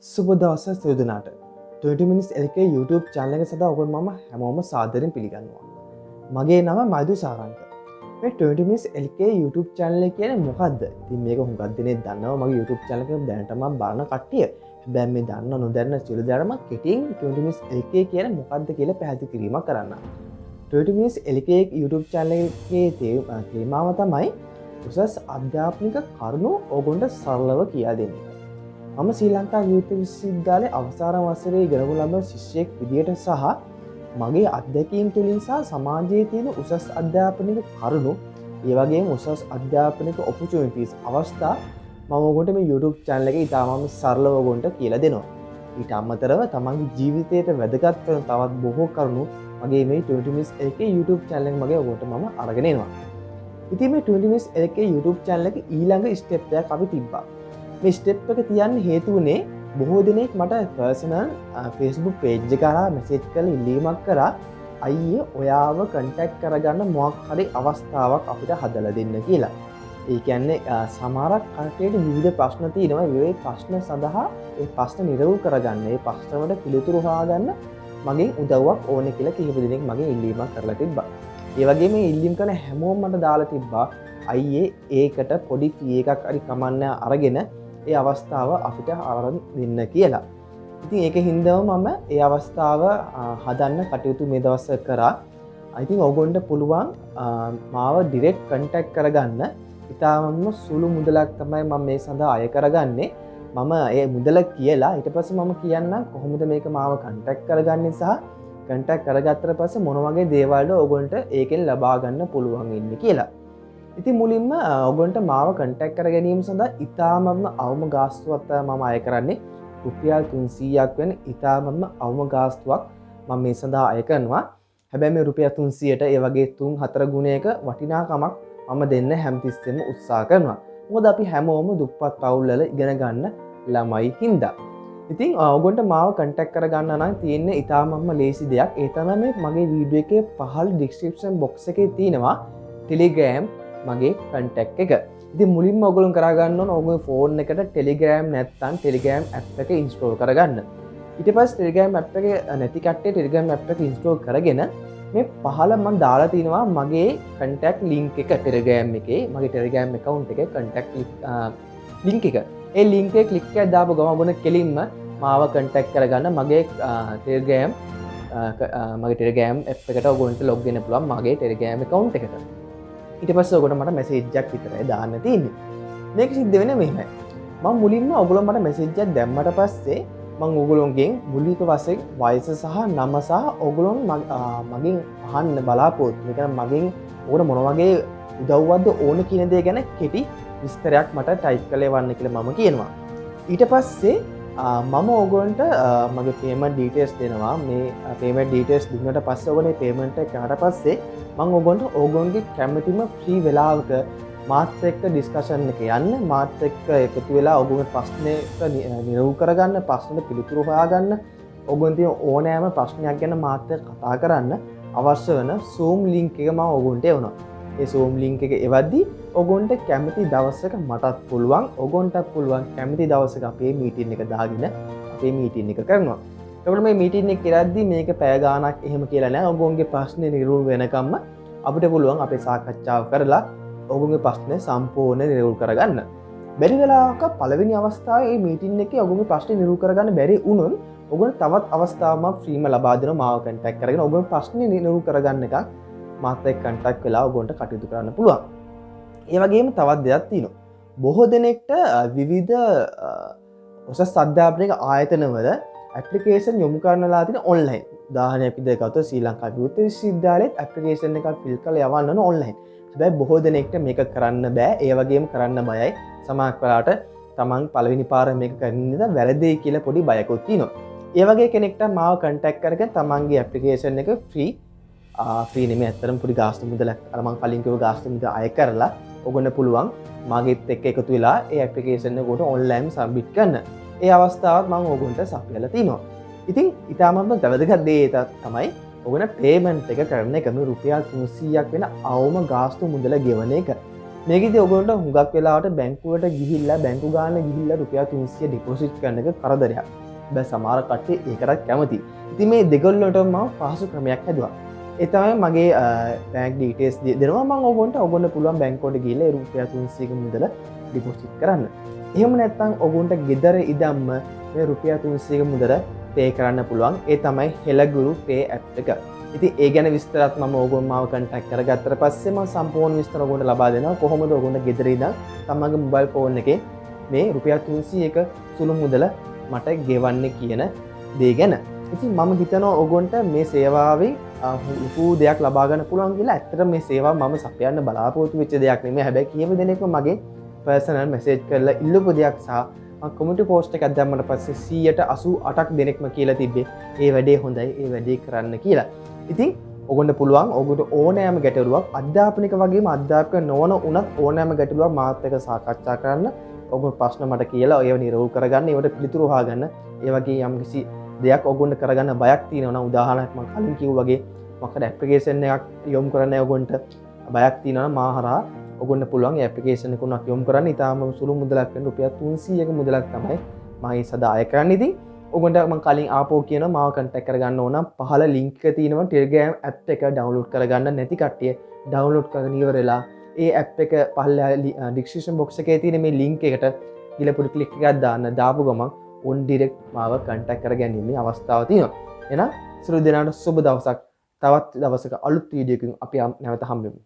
සුබ දවසක් සියලු දෙනාට 20 minutes LK YouTube channel එක සඳහා ඔබ මම හැමෝම සාදරයෙන් පිළිගන්නවා. මගේ නම මයිදු සාරංක. මේ 20 minutes LK YouTube channel එක කියන්නේ මොකද්ද? ඉතින් මේක හුඟක් දෙනෙක් දන්නවා මගේ YouTube channel එක දැනටම බලන කට්ටිය. හැබැයි මේ දන්න නොදන්න සියලු දෙනාම කෙටියෙන් 20 minutes LK කියන්නේ මොකද්ද කියලා පැහැදිලි කිරීමක් කරන්න. 20 minutes LK YouTube channel එකේ තේමාව තමයි උසස් අධ්‍යාපනික කරුණු ඕගොල්ලන්ට සරලව කියා දෙන්න. මම ශ්‍රී ලංකා යුත් විශ්වවිද්‍යාලයේ අවසාන වසරේ ඉගෙනගු ලබන ශිෂ්‍යයෙක් විදියට සහ මගේ අත්දැකීම් තුලින් සහ සමාජයේ තියෙන උසස් අධ්‍යාපනික කරුණු ඒ වගේම උසස් අධ්‍යාපනික opportunities අවස්ථා මම ඔයගොල්ලන්ට මේ YouTube channel එකේ ඉතාමත් සරලව ඔයගොල්ලන්ට කියලා දෙනවා. ඊට අමතරව තමන්ගේ ජීවිතයට වැදගත් වෙන තවත් බොහෝ කරුණු මගේ මේ 20 minutes LK YouTube channel එක මගේ ඔයගොල්ලන්ට මම අරගෙන එනවා. ඉතින් මේ 20 minutes LK YouTube channel එකේ ඊළඟ ස්ටෙප් එකක් අපි තිබ්බා. මේ ස්ටෙප් එක තියන්න හේතු වුණේ බොහෝ දෙනෙක් මට පර්සනල් Facebook page එක කරා මැසේජ් කරලා ඉල්ලීමක් කරා අයියේ ඔයාව කන්ටැක්ට් කරගන්න මොකක් හරි අවස්ථාවක් අපිට හදලා දෙන්න කියලා. ඒ කියන්නේ සමහරක් කට්ටියට විවිධ ප්‍රශ්න තියෙනවා. ඒ ප්‍රශ්න සඳහා ඒ ප්‍රශ්න නිරවුල් කරගන්න, ඒ ප්‍රශ්න වලට පිළිතුරු හොයාගන්න මගෙන් උදව්වක් ඕනේ කියලා කිහිප දෙනෙක් මගෙන් ඉල්ලීමක් කරලා තිබ්බා. ඒ වගේම මේ ඉල්ලීම් කරන හැමෝම මට දාලා තිබ්බා අයියේ ඒකට පොඩි ෆී එකක් හරි කමන්න අරගෙන ඒ අවස්ථාව අපිට අරන් දෙන්න කියලා. ඉතින් ඒක හින්දාම මම ඒ අවස්ථාව හදන්න කටයුතු මේ දවස්වල කරා. ඉතින් ඔයගොල්ලන්ට පුළුවන් මාව ඩිරෙක්ට් කන්ටැක්ට් කරගන්න. ඉතාමත්ම සුළු මුදලක් තමයි මම මේ සඳහා අය කරගන්නේ. මම ඒ මුදල කියලා ඊට පස්සේ මම කියන්නම් කොහොමද මේක මාව කන්ටැක්ට් කරගන්නේ සහ කන්ටැක්ට් කරගත්තට පස්සේ මොන වගේ දේවල්ද ඔයගොල්ලන්ට ඒකෙන් ලබා ගන්න පුළුවන් වෙන්නේ කියලා. ඉතින් මුලින්ම ඔයගොල්ලන්ට මාව කන්ටැක්ට් කර ගැනීම සඳහා ඉතාමත්ම අවම ගාස්තුවක් තමයි මම අය කරන්නේ. රුපියල් 300ක් වෙන ඉතාමත්ම අවම ගාස්තුවක් මම මේ සඳහා අය කරනවා. හැබැයි මේ රුපියල් 300ට ඒ වගේ 3-4 ගුණයක වටිනාකමක් මම දෙන්න හැමතිස්සෙම උත්සාහ කරනවා. මොකද අපි හැමෝම දුප්පත් පවුල් වල ඉගෙන ගන්න ළමයි හින්දා. ඉතින් ඔයගොල්ලන්ට මාව කන්ටැක්ට් කරගන්න නම් තියෙන්නේ ඉතාමත්ම ලේසි දෙයක්. ඒ තමයි මගේ වීඩියෝ එකේ පහළ ඩිස්ක්‍රිප්ෂන් බොක්ස් එකේ තියෙනවා Telegram මගේ කන්ටැක්ට් එක. ඉතින් මුලින්ම ඔයගොල්ලෝ කරගන්න ඕන ඔයගොල්ලෝ ෆෝන් එකට Telegram නැත්නම් Telegram app එක install කරගන්න. ඊට පස්සේ Telegram app එක නැති කට්ටිය Telegram app එක install කරගෙන මේ පහළ මම දාලා තිනවා මගේ contact link එක Telegram එකේ මගේ Telegram account එකේ contact link එක. ඒ link එක click එකක් දාපුව ගමන් ඔයගොල්ලෝ කෙලින්ම මාව contact කරගන්න මගේ Telegram app එකට ඔයගොල්ලන්ට log වෙන්න පුළුවන් මගේ Telegram account එකට. ඊට පස්සේ ඔයගොල්ලෝ මට මැසේජ් එකක් විතරයි දාන්න තියෙන්නේ. මේක සිද්ධ වෙන්නේ මෙහෙමයි. මම මුලින්ම ඔයගොල්ලෝ මට මැසේජ් එකක් දැම්මට පස්සේ මම ඔයගොල්ලෝගෙන් මූලික වශයෙන් වයස සහ නම සහ ඔයගොල්ලෝ මගෙන් අහන්න බලාපොරොත්තු වෙන මගෙන් ඔයගොල්ලෝ මොන වගේ උදව්වක්ද ඕන කියන දේ ගැන කෙටි විස්තරයක් මට ටයිප් කරලා එවන්න කියලා මම කියනවා. ඊට පස්සේ මම ඔයගොල්ලන්ට මගේ payment details දෙනවා. මේ payment details දුන්නට පස්සේ ඔයගොල්ලෝ මේ payment එක කරාට පස්සේ මම ඔයගොල්ලන්ගේ කැමැතිම ෆ්‍රී වෙලාවක මාත් එක්ක ඩිස්කෂන් එක යන්න, මාත් එක්ක එකතු වෙලා ඔයගොල්ලෝ ප්‍රශ්නයට නිරවුල් කරගන්න, ප්‍රශ්නෙට පිළිතුරු හොයාගන්න, ඔයගොල්ලෝ තියෙන ඕනෑම ප්‍රශ්නයක් ගැන මාත් එක්ක කතා කරන්න අවශ්‍ය වෙන Zoom link එක මම ඔයගොල්ලන්ට එවනවා. ඒ Zoom link එක එවද්දී ඔයගොල්ලන්ට කැමති දවසක මටත් පුළුවන්, ඔයගොල්ලන්ටත් පුළුවන් කැමති දවසක අපේ මීටින් එක දාගෙන අපේ මීටින් එක කරනවා. එතකොට මේ මීටින් එක කරද්දී මේක පැය ගාණක් එහෙම කියලා නෑ. ඔයගොල්ලන්ගේ ප්‍රශ්නේ නිරවුල් වෙනකම්ම අපිට පුළුවන් අපේ සාකච්ඡාව කරලා ඔයගොල්ලන්ගේ ප්‍රශ්නේ සම්පූර්ණ නිරවුල් කරගන්න. බැරි වෙලාවක පළවෙනි අවස්ථාවේ මේ මීටින් එකේ ඔයගොල්ලන්ගේ ප්‍රශ්නේ නිරවුල් කරගන්න බැරි වුණොත් ඔයගොල්ලෝ තවත් අවස්ථාවක් ෆ්‍රීම ලබා දෙනවා මාව කන්ටැක්ට් කරගෙන ඔයගොල්ලෝ ප්‍රශ්නේ නිරවුල් කරගන්න එක මාත් එක්ක කන්ටැක්ට් වෙලා ඔයගොල්ලන්ට කටයුතු කරන්න පුළුවන්. ඒ වගේම තවත් දෙයක් තියෙනවා. බොහෝ දෙනෙක්ට විවිධ උසස් අධ්‍යාපනික ආයතනවල ඇප්ලිකේෂන් යොමු කරන්නලා තියෙන ඔන්ලයින්. උදාහරණයක් විදිහට ගත්තොත් ශ්‍රී ලංකා යුත් විශ්වවිද්‍යාලයේ ඇප්ලිකේෂන් එකක් ෆිල් කරලා යවන්න ඕන ඔන්ලයින්. හැබැයි බොහෝ දෙනෙක්ට මේක කරන්න බෑ. ඒ වගේම කරන්න බයයි. සමහර වෙලාවට තමන් පළවෙනි පාර මේක කරන්නේ නැද වැරදියි කියලා පොඩි බයකුත් තියෙනවා. ඒ වගේ කෙනෙක්ට මාව කන්ටැක්ට් කරගෙන තමන්ගේ ඇප්ලිකේෂන් එක ෆ්‍රී නෙමෙයි ඇත්තටම පොඩි ගාස්තු මුදලක් අර මම කලින් කිව්ව ගාස්තු මුදල අය කරලා ඔයගොල්ලෝ පුළුවන් මාගෙත් එක්ක එකතු වෙලා ඒ ඇප්ලිකේෂන් එක උඩ ඔන්ලයින් සබ්මිට් කරන්න. ඒ අවස්ථාවත් මම ඔයගොල්ලන්ට සපයලා තිනවා. ඉතින් ඉතාමත්ම වැදගත් දේ තමයි ඔයගොල්ලෝ පේමන්ට් එක කරන එක මේ රුපියල් 300ක් වෙන අවම ගාස්තු මුදල ගෙවන එක. මේකෙදි ඔයගොල්ලන්ට හුඟක් වෙලාවට බැංකුවට ගිහිල්ලා බැංකු ගාන ගිහිල්ලා රුපියල් 300 ඩිපොසිට් කරන එක කරදරයක්. හැබැයි සමහර කට්ටිය ඒකටත් කැමති. ඉතින් මේ දෙගොල්ලන්ට මම පහසු ක්‍රමයක් හැදුවා. ඒ තමයි මගේ බැංක් ඩීටේල්ස් දෙනවා මම ඔයගොල්ලන්ට පුළුවන් බැංකුවට ගිහිල්ලා රුපියල් 300ක මුදල ඩිපොසිට් කරන්න. එහෙම නැත්නම් ඔයගොල්ලන්ට ගෙදර ඉඳන්ම මේ රුපියල් 300ක මුදල පේ කරන්න පුළුවන්. ඒ තමයි හෙළගුරු පේ ඇප් එක. ඉතින් ඒ ගැන විස්තරත් මම ඕගොල්ලෝ මාව කන්ටැක්ට් කරගත්තට පස්සේ මම සම්පූර්ණ විස්තර ඔයගොල්ලන්ට ලබා දෙනවා. කොහොමද ඔයගොල්ලෝ ගෙදර ඉඳන් තමන්ගේ මොබයිල් ෆෝන් එකේ මේ රුපියල් 300ක සුළු මුදල මට ගෙවන්නේ කියන දේ ගැන. ඉතින් මම හිතනවා ඔයගොල්ලන්ට මේ සේවාවෙන් ලොකු දෙයක් ලබා ගන්න පුළුවන් කියලා. ඇත්තට මේ සේවාව මම සපයන්න බලාපොරොත්තු වෙච්ච දෙයක් නෙමෙයි. හැබැයි කීප දෙනෙක්ම මගේ පර්සනල් මෙසේජ් කරලා ඉල්ලපු දෙයක් සහ මම කමියුනිටි පෝස්ට් එකක් දැම්මට පස්සේ 188ක් දෙනෙක්ම කියලා තිබ්බේ ඒ වැඩේ හොඳයි, ඒ වැඩේ කරන්න කියලා. ඉතින් ඔගොල්ලන්ට පුළුවන් ඔයගොල්ලෝ ඕනෑම ගැටලුවක් අධ්‍යාපනික වගේම අධ්‍යාපනික නොවන උනත් ඕනෑම ගැටලුවක් මාත් එක්ක සාකච්ඡා කරන්න. ඔයගොල්ලෝ ප්‍රශ්න මට කියලා ඒව නිරවුල් කරගන්න, ඒවට පිළිතුරු හොයාගන්න. ඒ වගේ යම්කිසි දෙයක් ඔයගොල්ලන්ට කරගන්න බයක් තියෙනවා නම් උදාහරණයක් මම කලින් කිව්වා වගේ මොකද ඇප්ලිකේෂන් එකක් යොමු කරන්න ඔයගොල්ලන්ට බයක් තියෙනවා නම් මාහරා ඔයගොල්ලන්ට පුළුවන් ඒ ඇප්ලිකේෂන් එක උනක් යොමු කරන්න. ඊටාම සුළු මුදලක් වෙන රුපියල් 300ක මුදලක් තමයි මම ඒ සදාය කරන්නේ. ඉතින් ඔගොන්ට මං කලින් ආපෝ කියන මාව කන්ටැක් කරගන්න ඕනම් පහල ලිංක් තියෙනවා ටෙලිග්‍රෑම් ඇප් එක ඩවුන්ලෝඩ් කරගන්න නැති කට්ටිය ඩවුන්ලෝඩ් කරගෙන ඉවරලා ඒ ඇප් එක පහළ ඩිස්ක්‍රිප්ෂන් බොක්ස් එකේ තියෙන මේ ලින්ක් එකට ගිහලා පුඩු ක්ලික් එකක් දාපු ගමන් ඔන් ඩිරෙක්ට් මාව කන්ටැක්ට් කරගැනීමේ අවස්ථාව තියෙනවා. එහෙනම් සියලු දෙනාට සුබ දවසක්. තවත් දවසක අලුත් වීඩියෝකින් අපි නැවත හම්බෙමු.